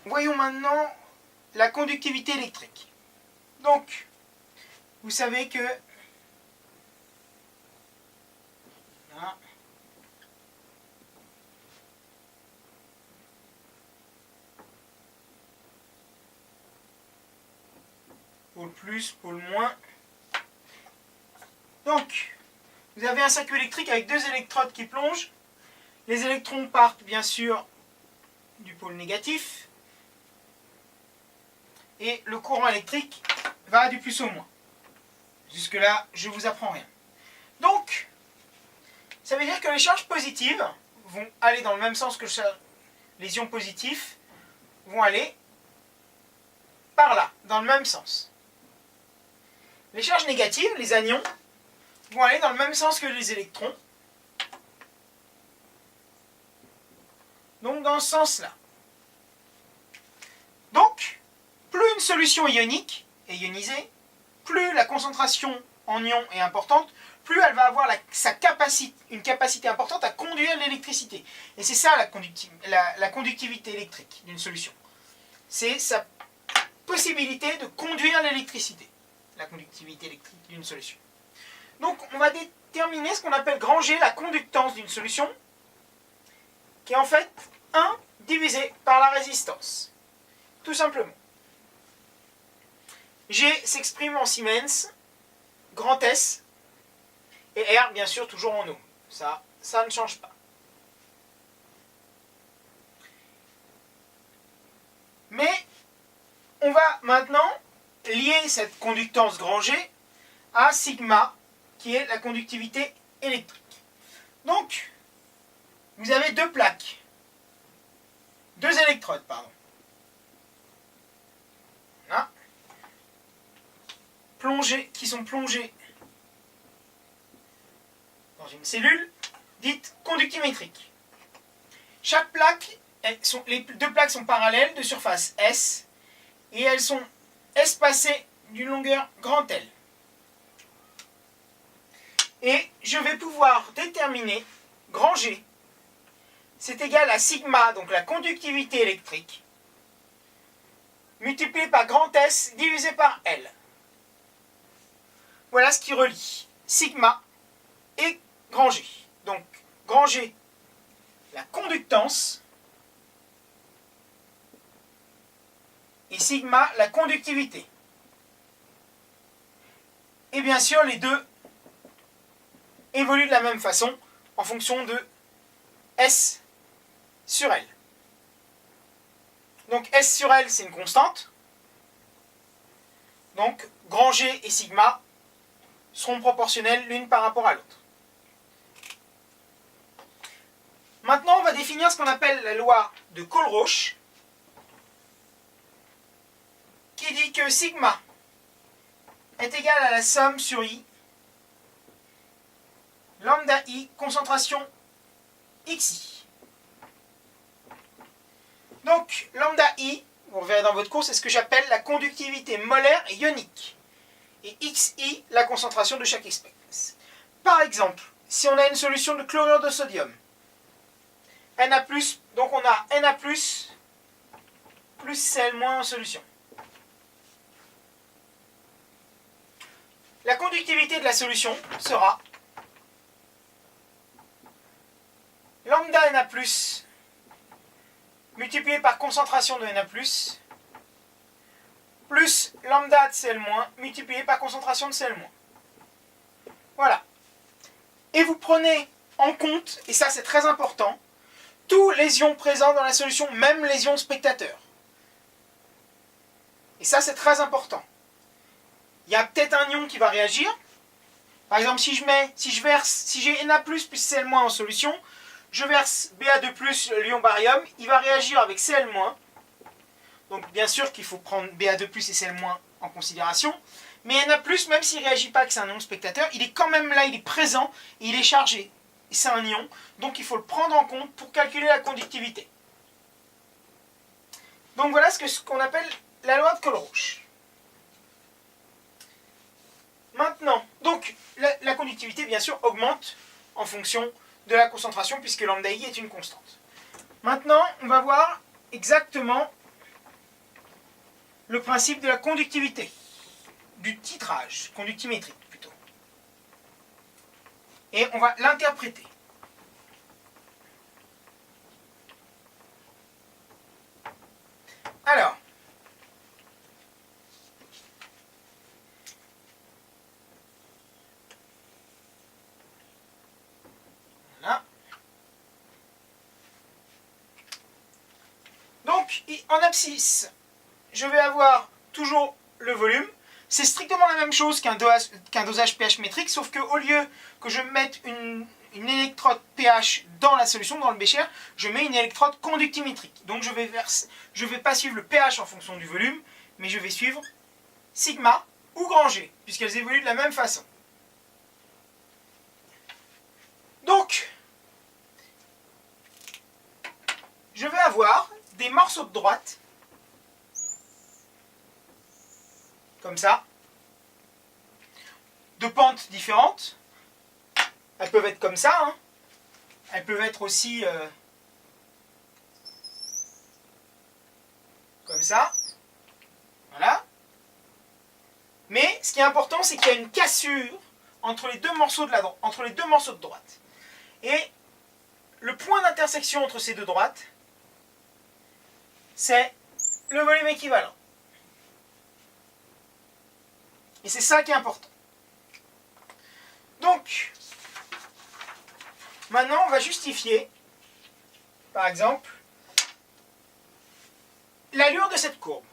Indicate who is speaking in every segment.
Speaker 1: voyons maintenant la conductivité électrique. Donc, vous savez que là, pôle plus, pôle moins. Donc, vous avez un circuit électrique avec deux électrodes qui plongent. Les électrons partent bien sûr du pôle négatif. Et le courant électrique va du plus au moins. Jusque-là, je ne vous apprends rien. Donc, ça veut dire que les charges positives vont aller dans le même sens que les ions positifs vont aller par là, dans le même sens. Les charges négatives, les anions, vont aller dans le même sens que les électrons. Donc dans ce sens-là. Donc, plus une solution ionique est ionisée, plus la concentration en ions est importante, plus elle va avoir une capacité importante à conduire l'électricité. Et c'est ça la conductivité électrique d'une solution. C'est sa possibilité de conduire l'électricité, la conductivité électrique d'une solution. Donc on va déterminer ce qu'on appelle granger la conductance d'une solution, qui est en fait 1 divisé par la résistance. Tout simplement. G s'exprime en Siemens, grand S, et R, bien sûr, toujours en ohms. Ça ne change pas. Mais on va maintenant lier cette conductance grand G à sigma, qui est la conductivité électrique. Donc, vous avez deux plaques, deux électrodes, pardon. Là, qui sont plongées dans une cellule dite conductimétrique. Chaque plaque, les deux plaques sont parallèles de surface S et elles sont espacées d'une longueur grand L. Et je vais pouvoir déterminer grand G, c'est égal à sigma, donc la conductivité électrique, multiplié par grand S divisé par L. Voilà ce qui relie sigma et grand G. Donc, grand G, la conductance, et sigma, la conductivité. Et bien sûr, les deux évoluent de la même façon en fonction de S sur L. Donc S sur L, c'est une constante. Donc, grand G et sigma seront proportionnels l'une par rapport à l'autre. Maintenant, on va définir ce qu'on appelle la loi de Colrausch, qui dit que sigma est égal à la somme sur I, lambda I, concentration xi. Donc, lambda I, vous verrez dans votre cours, c'est ce que j'appelle la conductivité molaire ionique. Et xi, la concentration de chaque espèce. Par exemple, si on a une solution de chlorure de sodium, Na+, donc on a Na+, plus Cl- en solution. La conductivité de la solution sera lambda Na+, multiplié par concentration de Na+, plus lambda de Cl-, multiplié par concentration de Cl-. Voilà. Et vous prenez en compte, et ça c'est très important, tous les ions présents dans la solution, même les ions spectateurs. Et ça c'est très important. Il y a peut-être un ion qui va réagir. Par exemple, si j'ai Na+, plus Cl- en solution, je verse Ba2+, l'ion barium, il va réagir avec Cl-. Donc bien sûr qu'il faut prendre Ba2+, et Cl- en considération. Mais Na+, même s'il ne réagit pas, que c'est un ion spectateur, il est quand même là, il est présent, et il est chargé. Et c'est un ion, donc il faut le prendre en compte pour calculer la conductivité. Donc voilà ce qu'on appelle la loi de Colrausch. Maintenant, donc la conductivité, bien sûr, augmente en fonction de la concentration, puisque lambda I est une constante. Maintenant, on va voir exactement le principe de la conductivité, du titrage, conductimétrique plutôt. Et on va l'interpréter. Alors, voilà. Donc, en abscisse, je vais avoir toujours le volume. C'est strictement la même chose qu'un dosage pH métrique, sauf qu'au lieu que je mette une électrode pH dans la solution, dans le bécher, je mets une électrode conductimétrique. Donc je vais pas suivre le pH en fonction du volume, mais je vais suivre sigma ou grand G, puisqu'elles évoluent de la même façon. Donc, je vais avoir des morceaux de droite, comme ça, de pentes différentes. Elles peuvent être comme ça, hein. Elles peuvent être aussi comme ça. Voilà. Mais ce qui est important, c'est qu'il y a une cassure entre les deux morceaux de droite. Et le point d'intersection entre ces deux droites, c'est le volume équivalent. Et c'est ça qui est important. Donc, maintenant, on va justifier, par exemple, l'allure de cette courbe,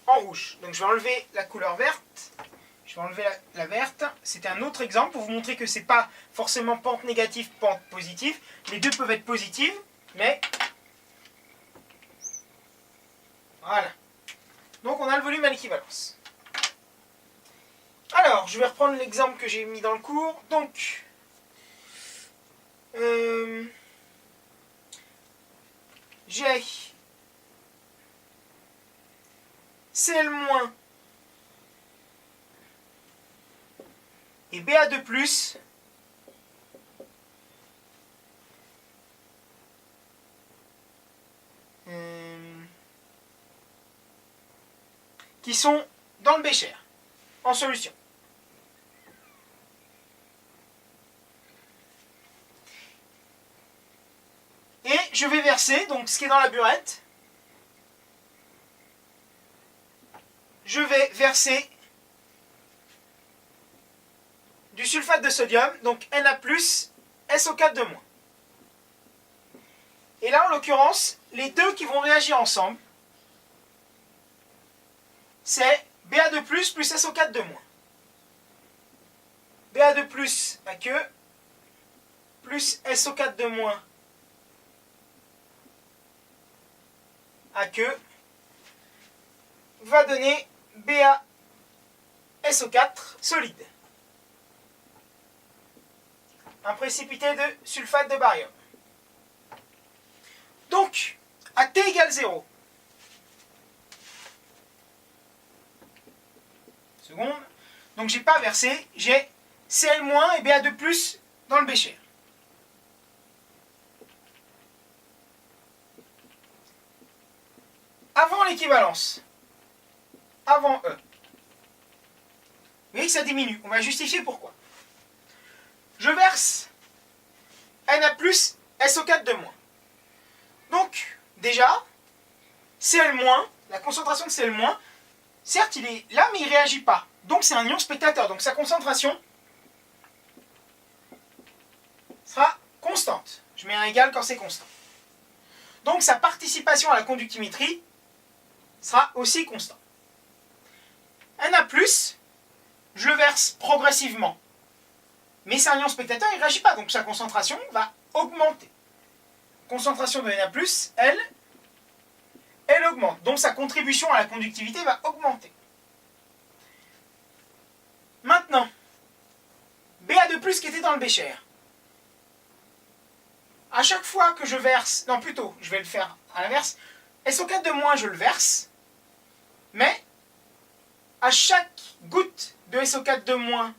Speaker 1: en rouge. Donc je vais enlever la couleur verte, je vais enlever la verte. C'était un autre exemple pour vous montrer que ce n'est pas forcément pente négative, pente positive. Les deux peuvent être positives, mais... Voilà. Donc on a le volume à l'équivalence. Alors, je vais reprendre l'exemple que j'ai mis dans le cours. Donc, j'ai Cl- et Ba2+, qui sont dans le bécher, en solution. Et je vais verser donc ce qui est dans la burette. Je vais verser du sulfate de sodium, donc Na+, SO4 de-. Et là, en l'occurrence, les deux qui vont réagir ensemble, c'est Ba2+, plus SO4 de-. Ba2+ à queue, plus SO4 de- à queue, va donner BaSO4 solide. Un précipité de sulfate de barium. Donc, à T égale 0, seconde, donc j'ai pas versé, j'ai Cl- et Ba2+ dans le bécher. Avant l'équivalence, avant E, vous voyez que ça diminue. On va justifier pourquoi. Je verse Na+, SO4 de-. Donc, déjà, Cl-, la concentration de Cl-, certes, il est là, mais il ne réagit pas. Donc, c'est un ion spectateur. Donc, sa concentration sera constante. Je mets un égal quand c'est constant. Donc, sa participation à la conductimétrie sera aussi constante. Na+, je le verse progressivement. Mais c'est un ion spectateur, il ne réagit pas. Donc, sa concentration va augmenter. Concentration de Na+, elle augmente. Donc, sa contribution à la conductivité va augmenter. Maintenant, Ba2+ qui était dans le bécher. À chaque fois que je verse, non plutôt, je vais le faire à l'inverse, SO4 de- je le verse, mais à chaque goutte de SO4 de-,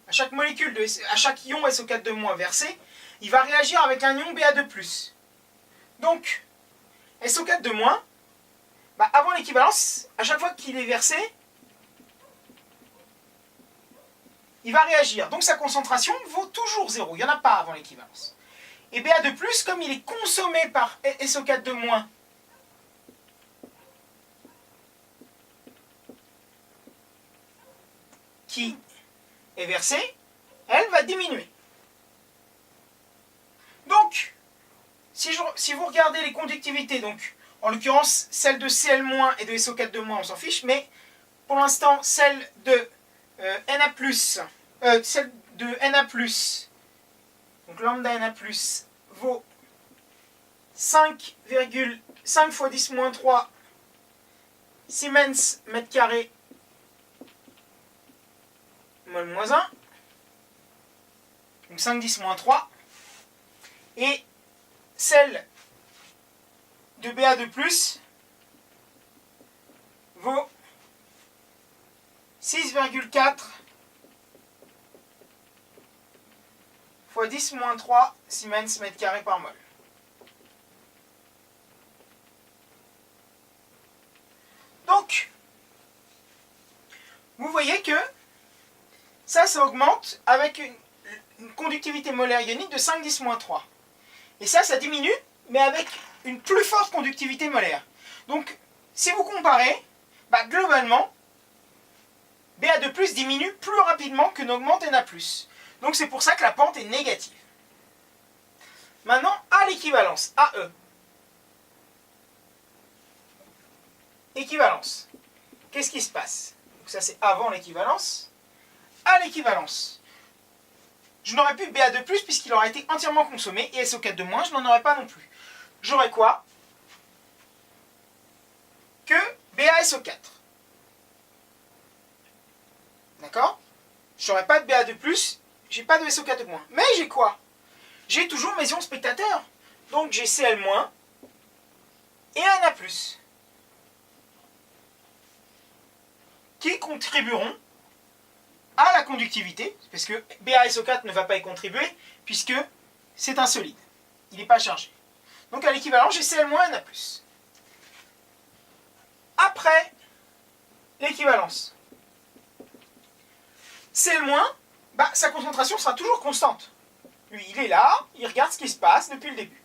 Speaker 1: à chaque molécule, à chaque ion SO4 de- versé, il va réagir avec un ion Ba2+. Donc, SO4 de-, avant l'équivalence, à chaque fois qu'il est versé, il va réagir. Donc sa concentration vaut toujours 0. Il n'y en a pas avant l'équivalence. Et Ba de plus, comme il est consommé par SO4 de moins, qui est versée, elle va diminuer. Donc, si vous regardez les conductivités, donc en l'occurrence celle de Cl- et de SO4 de moins, on s'en fiche, mais pour l'instant celle de Na+, celle de Na+, donc lambda Na+, vaut 5,5 fois 10 moins 3 Siemens mètre carré mol moins 1, donc 5 10 moins 3, et celle de Ba de plus vaut 6,4 fois 10 moins 3 Siemens mètre carré par mol. Donc, vous voyez que ça augmente avec une conductivité molaire ionique de 5 10 moins 3. Et ça diminue, mais avec une plus forte conductivité molaire. Donc, si vous comparez, globalement, Ba de plus diminue plus rapidement que n'augmente Na+. Donc c'est pour ça que la pente est négative. Maintenant, à l'équivalence, AE. Équivalence. Qu'est-ce qui se passe? Donc ça c'est avant l'équivalence. À l'équivalence, je n'aurais plus Ba de plus puisqu'il aurait été entièrement consommé, et SO4 de moins, je n'en aurais pas non plus. J'aurais quoi? Que BaSO4. D'accord? Je n'aurais pas de Ba de plus, j'ai pas de SO4 de moins. Mais j'ai quoi? J'ai toujours mes ions spectateurs. Donc j'ai Cl- et Na+, qui contribueront à la conductivité, parce que BaSO4 ne va pas y contribuer, puisque c'est un solide. Il n'est pas chargé. Donc à l'équivalent, j'ai Cl- et Na+. Après l'équivalence, Cl-, sa concentration sera toujours constante. Lui, il est là, il regarde ce qui se passe depuis le début.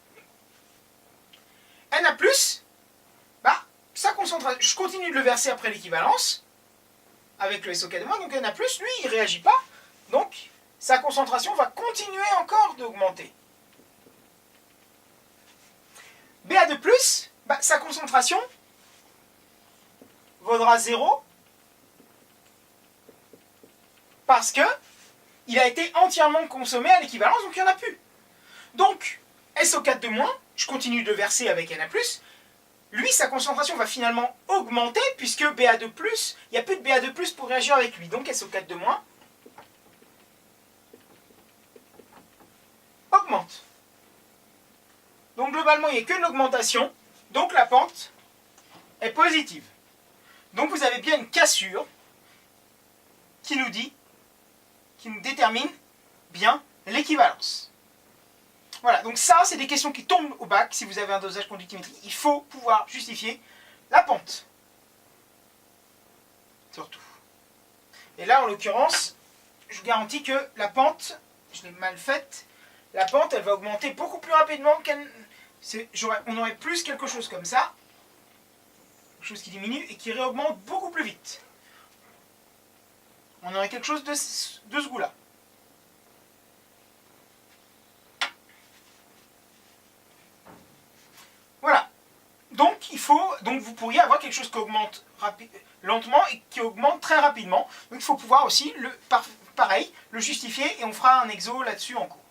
Speaker 1: Na+, sa concentration, je continue de le verser après l'équivalence, avec le SO4 de moins, donc Na+, lui, il ne réagit pas, donc sa concentration va continuer encore d'augmenter. Ba de plus, sa concentration vaudra 0, parce que il a été entièrement consommé à l'équivalence, donc il n'y en a plus. Donc, SO4 de moins, je continue de verser avec Na+, lui, sa concentration va finalement augmenter, puisque Ba de plus, il n'y a plus de Ba de plus pour réagir avec lui. Donc SO4 de moins augmente. Donc globalement, il n'y a que de l'augmentation, donc la pente est positive. Donc vous avez bien une cassure qui nous détermine bien l'équivalence. Voilà, donc ça, c'est des questions qui tombent au bac. Si vous avez un dosage conductimétrique, il faut pouvoir justifier la pente. Surtout. Et là, en l'occurrence, je vous garantis que la pente, je l'ai mal faite, la pente, elle va augmenter beaucoup plus rapidement on aurait plus quelque chose comme ça, quelque chose qui diminue et qui réaugmente beaucoup plus vite. On aurait quelque chose de ce goût-là. Voilà. Donc vous pourriez avoir quelque chose qui augmente lentement et qui augmente très rapidement. Donc il faut pouvoir aussi, pareil, le justifier, et on fera un exo là-dessus en cours.